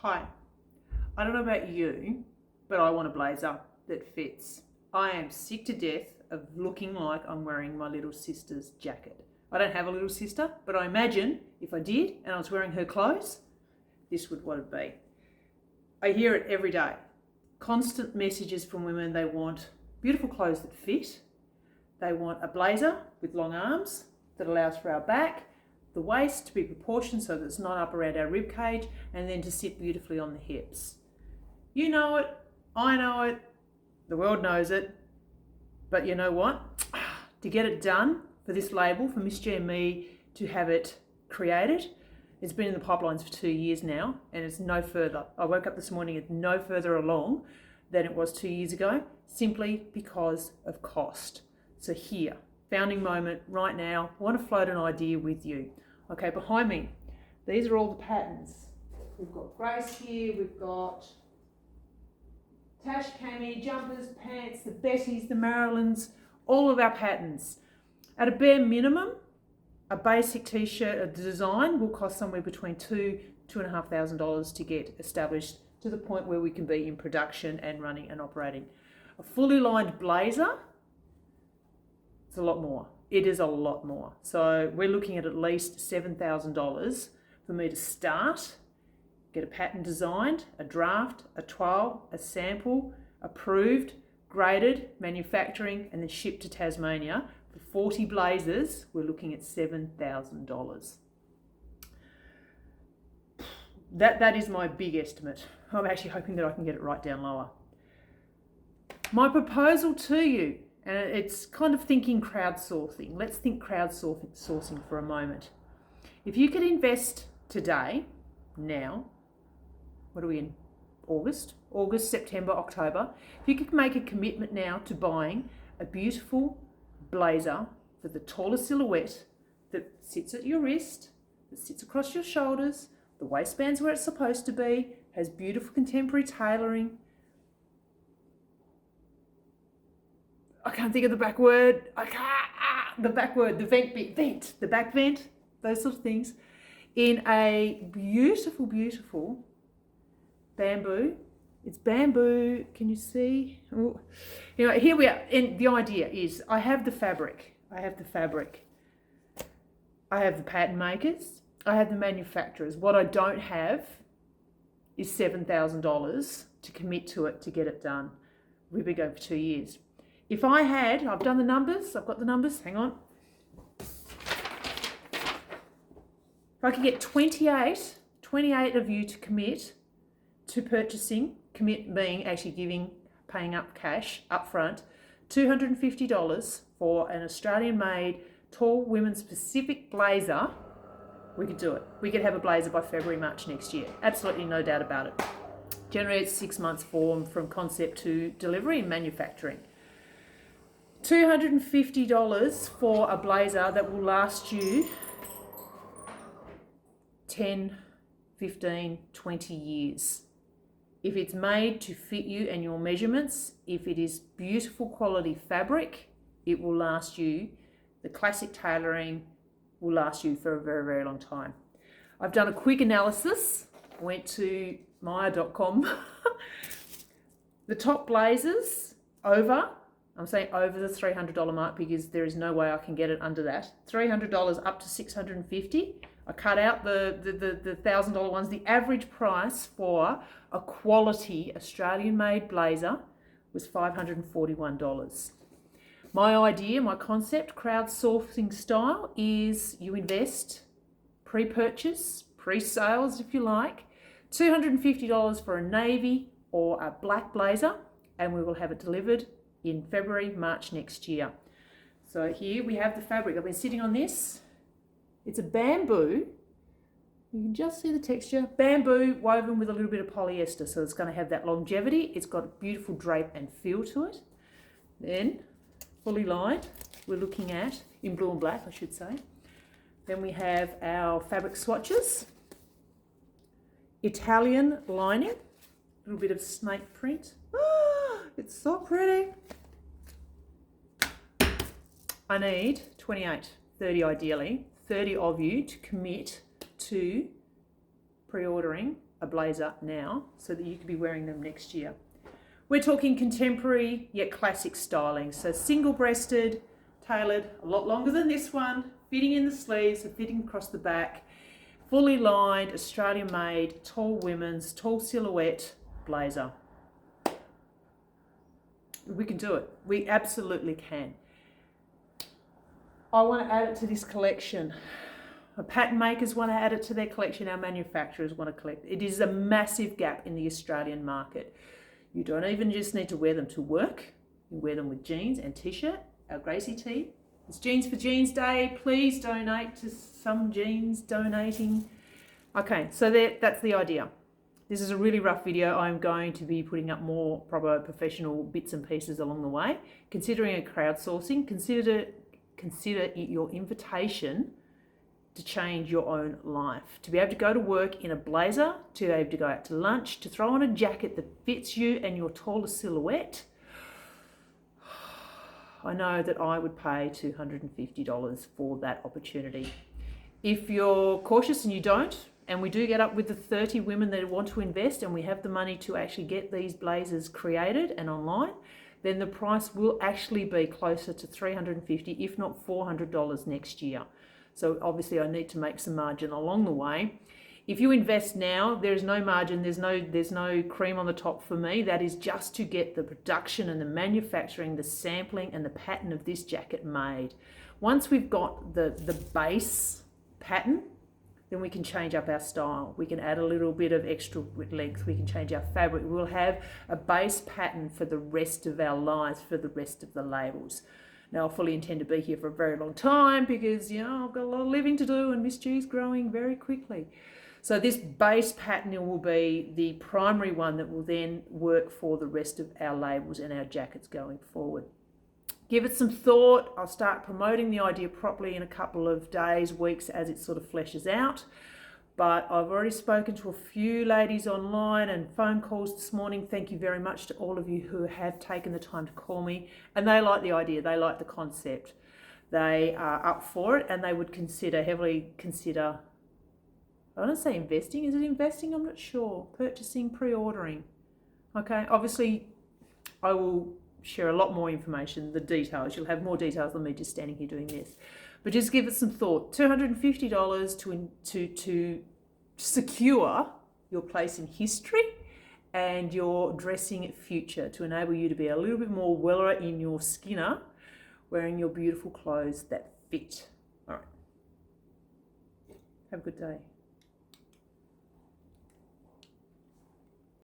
Hi, I don't know about you, but I want a blazer that fits. I am sick to death of looking like I'm wearing my little sister's jacket. I don't have a little sister, but I imagine if I did and I was wearing her clothes, this would what it'd be. I hear it every day. Constant messages from women. They want beautiful clothes that fit. They want a blazer with long arms that allows for our back, the waist to be proportioned so that it's not up around our rib cage, and then to sit beautifully on the hips. You know it, I know it, the world knows it, but you know what? To get it done for this label, for Miss G and me to have it created, it's been in the pipelines for 2 years now, and it's no further. I woke up this morning, it's no further along than it was 2 years ago, simply because of cost. So here, founding moment right now, I want to float an idea with you. Okay, behind me, these are all the patterns. We've got Grace here, we've got Tash, Cami, jumpers, pants, the Bettys, the Marilyns, all of our patterns. At a bare minimum, a basic t-shirt, a design will cost somewhere between $2,500 to get established to the point where we can be in production and running and operating. A fully lined blazer, it's a lot more. It is a lot more. So we're looking at least $7,000 for me to start, get a pattern designed, a draft, a trial, a sample, approved, graded, manufacturing, and then shipped to Tasmania. For 40 blazers, we're looking at $7,000. That is my big estimate. I'm actually hoping that I can get it right down lower. My proposal to you, and it's kind of thinking crowdsourcing. Let's think crowdsourcing for a moment. If you could invest today, now, what are we in? August, September, October. If you could make a commitment now to buying a beautiful blazer for the taller silhouette that sits at your wrist, that sits across your shoulders, the waistband's where it's supposed to be, has beautiful contemporary tailoring. I can't think of the back word. The back word, the the back vent, those sort of things. In a beautiful, beautiful bamboo. It's bamboo. Can you see? Oh. You know, here we are. And the idea is I have the fabric. I have the pattern makers. I have the manufacturers. What I don't have is $7,000 to commit to it to get it done. We've been going for 2 years. If I had, I've done the numbers, I've got the numbers, hang on. If I could get 28 of you to commit to purchasing, commit being actually paying up cash up front, $250 for an Australian-made tall women's specific blazer, we could do it. We could have a blazer by February, March next year. Absolutely no doubt about it. Generally it's 6 months from concept to delivery and manufacturing. $250 for a blazer that will last you 10, 15, 20 years. If it's made to fit you and your measurements, if it is beautiful quality fabric, it will last you. The classic tailoring will last you for a very, very long time. I've done a quick analysis, went to maya.com. The top blazers I'm saying over the $300 mark because there is no way I can get it under that. $300 up to $650. I cut out the $1,000 ones. The average price for a quality Australian-made blazer was $541. My idea, my concept, crowdsourcing style, is you invest pre-purchase, pre-sales if you like, $250 for a navy or a black blazer, and we will have it delivered in February, March next year. So here we have the fabric. I've been sitting on this. It's a bamboo. You can just see the texture. Bamboo woven with a little bit of polyester, so it's going to have that longevity. It's got a beautiful drape and feel to it. Then, fully lined, we're looking at, in blue and black I should say. Then we have our fabric swatches. Italian lining, a little bit of snake print. It's so pretty. I need 28, 30 ideally, 30 of you to commit to pre-ordering a blazer now so that you could be wearing them next year. We're talking contemporary yet classic styling. So single-breasted, tailored, a lot longer than this one, fitting in the sleeves, and fitting across the back, fully lined, Australian-made, tall women's, tall silhouette blazer. We can do it. We absolutely can. I want to add it to this collection. Our pattern makers want to add it to their collection. Our manufacturers want to collect. It is a massive gap in the Australian market. You don't even just need to wear them to work. You wear them with jeans and t-shirt. Our Gracie tee. It's Jeans for Jeans Day. Please donate to some jeans donating. Okay, so that's the idea. This is a really rough video. I'm going to be putting up more proper professional bits and pieces along the way. Considering a crowdsourcing, consider it your invitation to change your own life. To be able to go to work in a blazer, to be able to go out to lunch, to throw on a jacket that fits you and your taller silhouette. I know that I would pay $250 for that opportunity. If you're cautious and you don't, and we do get up with the 30 women that want to invest and we have the money to actually get these blazers created and online, then the price will actually be closer to $350, if not $400 next year. So obviously I need to make some margin along the way. If you invest now, there's no margin, there's no cream on the top for me. That is just to get the production and the manufacturing, the sampling and the pattern of this jacket made. Once we've got the base pattern, then we can change up our style. We can add a little bit of extra length. We can change our fabric. We'll have a base pattern for the rest of our lives, for the rest of the labels. Now, I fully intend to be here for a very long time because, you know, I've got a lot of living to do and Miss G's growing very quickly. So this base pattern will be the primary one that will then work for the rest of our labels and our jackets going forward. Give it some thought. I'll start promoting the idea properly in a couple of days, weeks, as it sort of fleshes out. But I've already spoken to a few ladies online and phone calls this morning. Thank you very much to all of you who have taken the time to call me. And they like the idea. They like the concept. They are up for it and they would heavily consider, I don't say investing. Is it investing? I'm not sure. Purchasing, pre-ordering. Okay, obviously I will share a lot more information, the details. You'll have more details than me just standing here doing this. But just give it some thought. $250 to secure your place in history and your dressing future, to enable you to be a little bit more weller in your skinner, wearing your beautiful clothes that fit. All right. Have a good day.